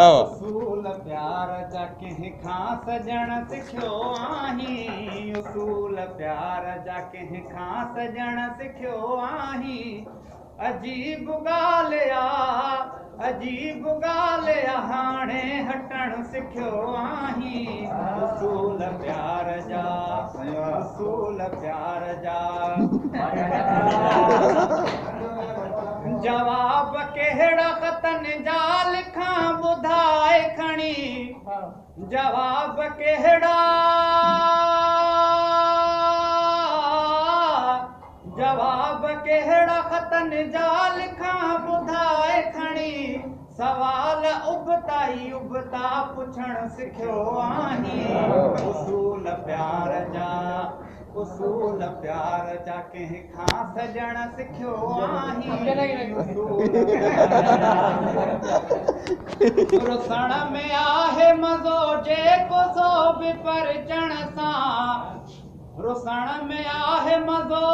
उसूल प्यार जा कंहिं खां सजण सिखियो आहीं। उसूल प्यार जा कंहिं खां सजण सिखियो आहीं। अजीब ॻाल्हि आहे, अजीब ॻाल्हि आहे, हाणे हटण सिखियो आहीं। उसूल प्यार जा, उसूल प्यार जा। जवाब कहिड़ा ख़तनि जा लिखां ॿुधाए खणी। जवाब कहिड़ा, जवाब कहिड़ा ख़तनि जा लिखां ॿुधाए खणी। सवाल उबताई उबता पुछण सिखियो आहीं। उसूल प्यार जा, उसूल प्यार जा कंहिं खां सजण सिखियो आहीं। रुसण में आहे मज़ो जेको सो बि परचण सां। रुसण में आहे मज़ो,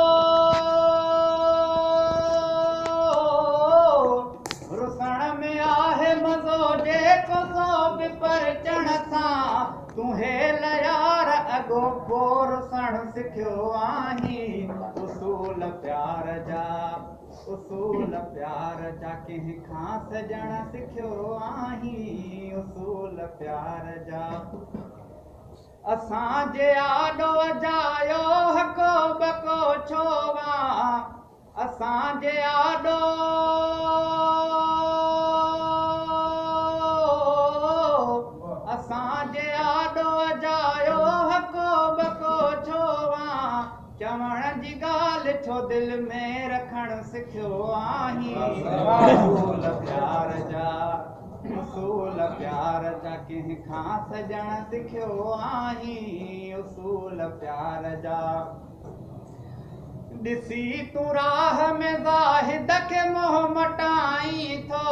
रुसण में आहे मज़ो जेको सो बि परचण सां। तूं हेल यार अॻो पोइ रुसण सिखियो आहीं। उसूल प्यार जा, उसूल प्यार जा कंहिं खां सजण सिखियो आहीं। उसूल प्यार जा। असांजे आॾो अजायो हको बको छो वां। असांजे आॾो, असांजे आॾो अजायो हको बको छो वां। चवण जी ॻाल्हि छो दिलि में रखण सिखियो आहीं। उसूल प्यार जा, उसूल प्यार जा कंहिं खां सजण सिखियो आहीं। उसूल प्यार जा। ॾिसी तूं राह में ज़ाहिद खे मोह मटाई थो।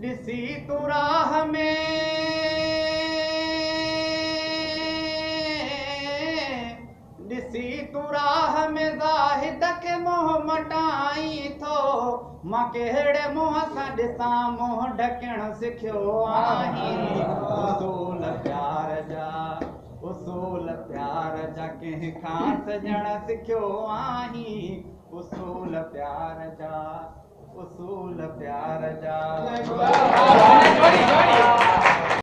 ॾिसी तूं राह में, ॾिसी तूं राह में ज़ाहिद खे मोह मटाई थो। मां कहिड़े मुंहं सां ॾिसां मुंहुं ढकण सिखियो आहीं। उसूल प्यार जा, उसूल प्यार जा कंहिं खां सजण सिखियो आहीं। उसूल प्यार जा, उसूल प्यार जा।